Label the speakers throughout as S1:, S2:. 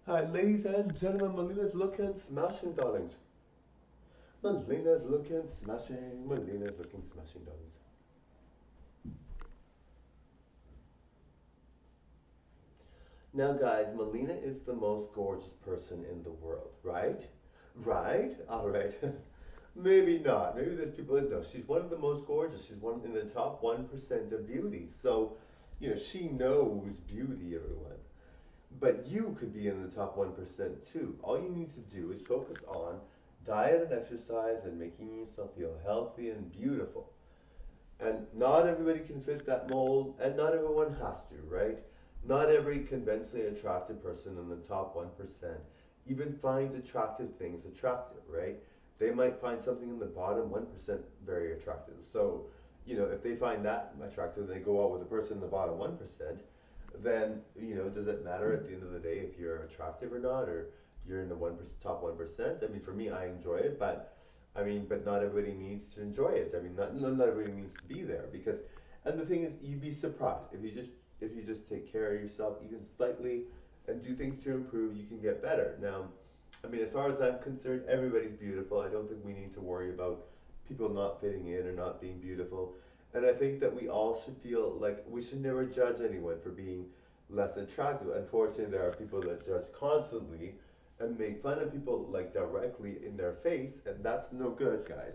S1: Hi, ladies and gentlemen, Melina's looking smashing, darlings. Melina's looking smashing, Melina's looking smashing, darlings. Now, guys, Melina is the most gorgeous person in the world, right? Right? All right. Maybe not. Maybe there's people that know. She's one of the most gorgeous. She's one in the top 1% of beauty. So, she knows beauty, everyone. But you could be in the top 1% too. All you need to do is focus on diet and exercise and making yourself feel healthy and beautiful. And not everybody can fit that mold, and not everyone has to, right? Not every conventionally attractive person in the top 1% even finds attractive things attractive, right? They might find something in the bottom 1% very attractive. So, if they find that attractive and they go out with a person in the bottom 1%, then, does it matter at the end of the day if you're attractive or not, or you're in the top 1%? I mean, for me, I enjoy it, but but not everybody needs to enjoy it. I mean, not everybody needs to be there because, and the thing is, you'd be surprised if you just take care of yourself even slightly and do things to improve, you can get better. Now, I mean, as far as I'm concerned, everybody's beautiful. I don't think we need to worry about people not fitting in or not being beautiful. And I think that we all should feel like we should never judge anyone for being less attractive. Unfortunately, there are people that judge constantly and make fun of people like directly in their face, and that's no good, guys.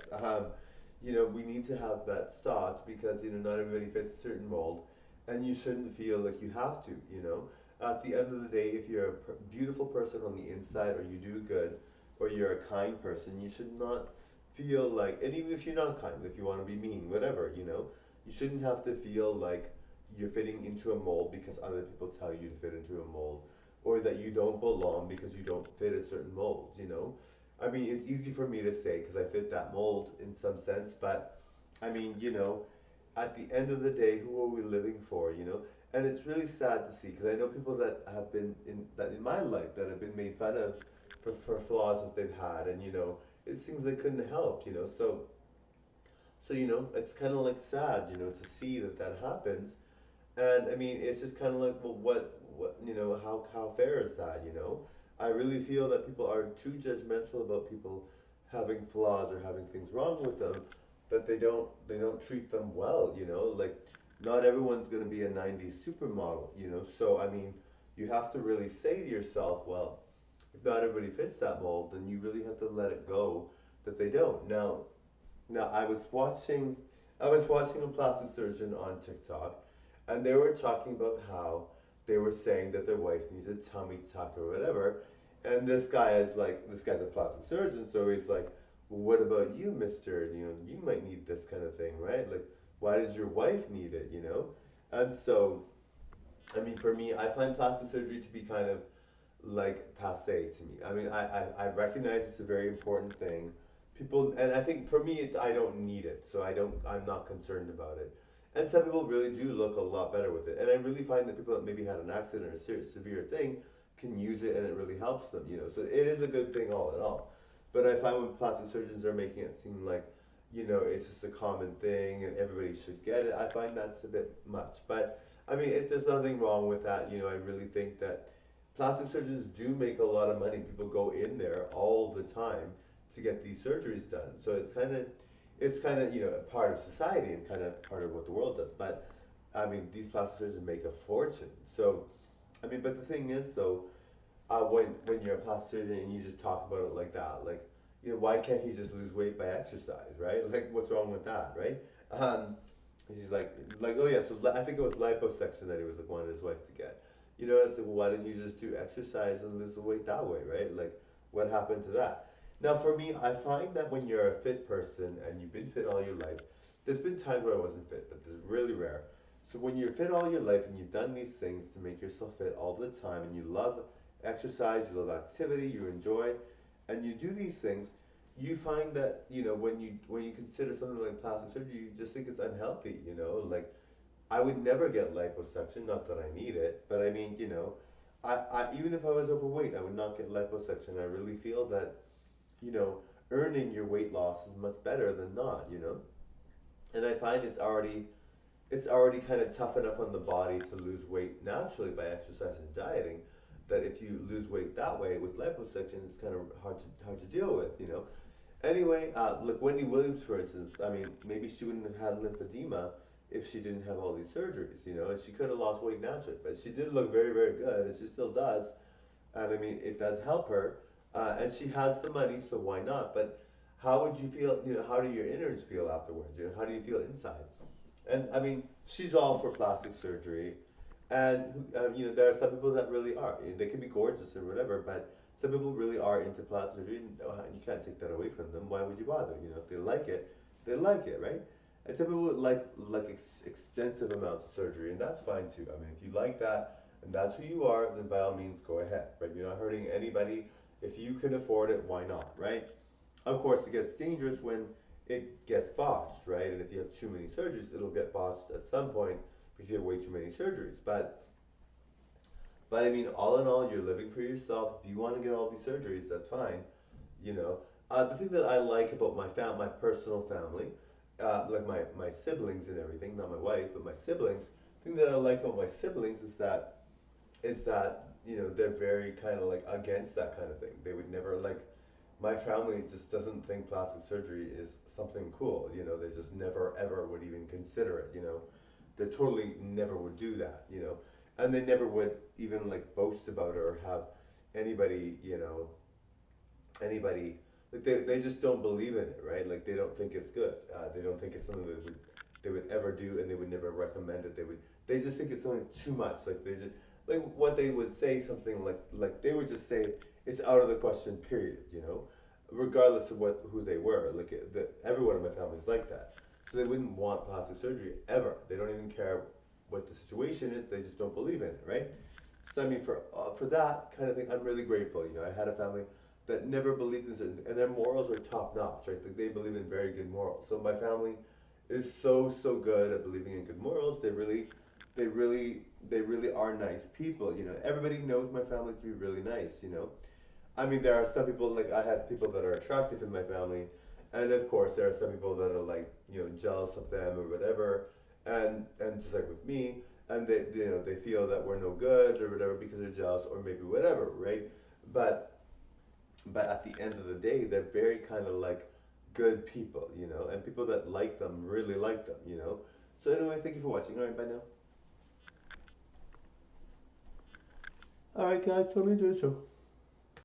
S1: We need to have that stopped because not everybody fits a certain mold, and you shouldn't feel like you have to. At the end of the day, if you're a beautiful person on the inside, or you do good, or you're a kind person, you should not feel like, and even if you're not kind, if you want to be mean, whatever, you shouldn't have to feel like you're fitting into a mold because other people tell you to fit into a mold, or that you don't belong because you don't fit a certain mold. I mean, it's easy for me to say because I fit that mold in some sense, but I mean, at the end of the day, who are we living for? And it's really sad to see because I know people that have been in my life that have been made fun of for flaws that they've had, and it's things they couldn't help. So it's kind of like sad, to see that happens, and I mean, it's just kind of like, well, how fair is that? I really feel that people are too judgmental about people having flaws or having things wrong with them, that they don't treat them well. Like, not everyone's going to be a '90s supermodel. So I mean, you have to really say to yourself, well, if not everybody fits that mold, then you really have to let it go that they don't. Now, I was watching a plastic surgeon on TikTok, and they were talking about how they were saying that their wife needs a tummy tuck or whatever, and this guy's a plastic surgeon, so he's like, well, what about you, Mister? You might need this kind of thing, right? Like, why does your wife need it? And so, I mean, for me, I find plastic surgery to be kind of like passe to me. I mean, I recognize it's a very important thing. People, and I think for me, I don't need it, so I'm not concerned about it. And some people really do look a lot better with it. And I really find that people that maybe had an accident or a severe thing can use it and it really helps them. So it is a good thing all in all. But I find when plastic surgeons are making it seem like, it's just a common thing and everybody should get it, I find that's a bit much. But I mean, there's nothing wrong with that. I really think that plastic surgeons do make a lot of money. People go in there all the time to get these surgeries done. So it's kind of a part of society and kind of part of what the world does. But I mean, these plastic surgeons make a fortune. So I mean, but the thing is, though, when you're a plastic surgeon and you just talk about it like that, like, why can't he just lose weight by exercise, right? Like, what's wrong with that, right? Um, he's like, oh yeah, so I think it was liposuction that he was like wanted his wife to get. It's like, well, why didn't you just do exercise and lose the weight that way, right? Like, what happened to that? Now, for me, I find that when you're a fit person and you've been fit all your life, there's been times where I wasn't fit, but it's really rare. So when you're fit all your life and you've done these things to make yourself fit all the time, and you love exercise, you love activity, you enjoy, and you do these things, you find that when you consider something like plastic surgery, you just think it's unhealthy. Like, I would never get liposuction, not that I need it, but I mean, I even if I was overweight, I would not get liposuction. I really feel that, you know, earning your weight loss is much better than not. And I find it's already kind of tough enough on the body to lose weight naturally by exercise and dieting, that if you lose weight that that way with liposuction, it's kind of hard to deal with, you know. Anyway, like Wendy Williams, for instance, I mean, maybe she wouldn't have had lymphedema if she didn't have all these surgeries, you know, and she could have lost weight naturally, but she did look very, very good, and she still does, and I mean, it does help her, and she has the money, so why not? But how would you feel, you know, how do your innards feel afterwards, you know, how do you feel inside? And I mean, she's all for plastic surgery, and you know, there are some people that really are. They can be gorgeous or whatever, but some people really are into plastic surgery, and you can't take that away from them. Why would you bother? You know, if they like it, right? And some people like extensive amounts of surgery, and that's fine too. I mean, if you like that and that's who you are, then by all means go ahead, right? You're not hurting anybody. If you can afford it, why not, right? Of course, it gets dangerous when it gets botched, right? And if you have too many surgeries, it'll get botched at some point because you have way too many surgeries. But I mean, all in all, you're living for yourself. If you want to get all these surgeries, that's fine. You know, the thing that I like about my personal family, like my siblings and everything, not my wife, but my siblings. The thing that I like about my siblings is that you know they're very kind of like against that kind of thing. They would never like my family just doesn't think plastic surgery is something cool. You know, they just never ever would even consider it. You know, they totally never would do that. You know, and they never would even like boast about it or have anybody. You know, anybody like they just don't believe in it, right? Like they don't think it's good. They don't think it's something that they would ever do, and they would never recommend it. They just think it's something too much. Like they just like what they would say something like they would just say it's out of the question. Period. You know, regardless of what who they were. Like everyone in my family is like that. So they wouldn't want plastic surgery ever. They don't even care what the situation is. They just don't believe in it, right? So I mean, for that kind of thing, I'm really grateful. You know, I had a family that never believed in certain, and their morals are top notch, right? Like they believe in very good morals. So my family is so good at believing in good morals. They really, they really are nice people. You know, everybody knows my family to be really nice. You know, I mean, there are some people like I have people that are attractive in my family, and of course there are some people that are like you know jealous of them or whatever, and just like with me, and they you know they feel that we're no good or whatever because they're jealous or maybe whatever, right? But at the end of the day, they're very kind of like good people, you know, and people that like them really like them, you know. So anyway, thank you for watching. All right, bye now. All right, guys, totally enjoyed the show.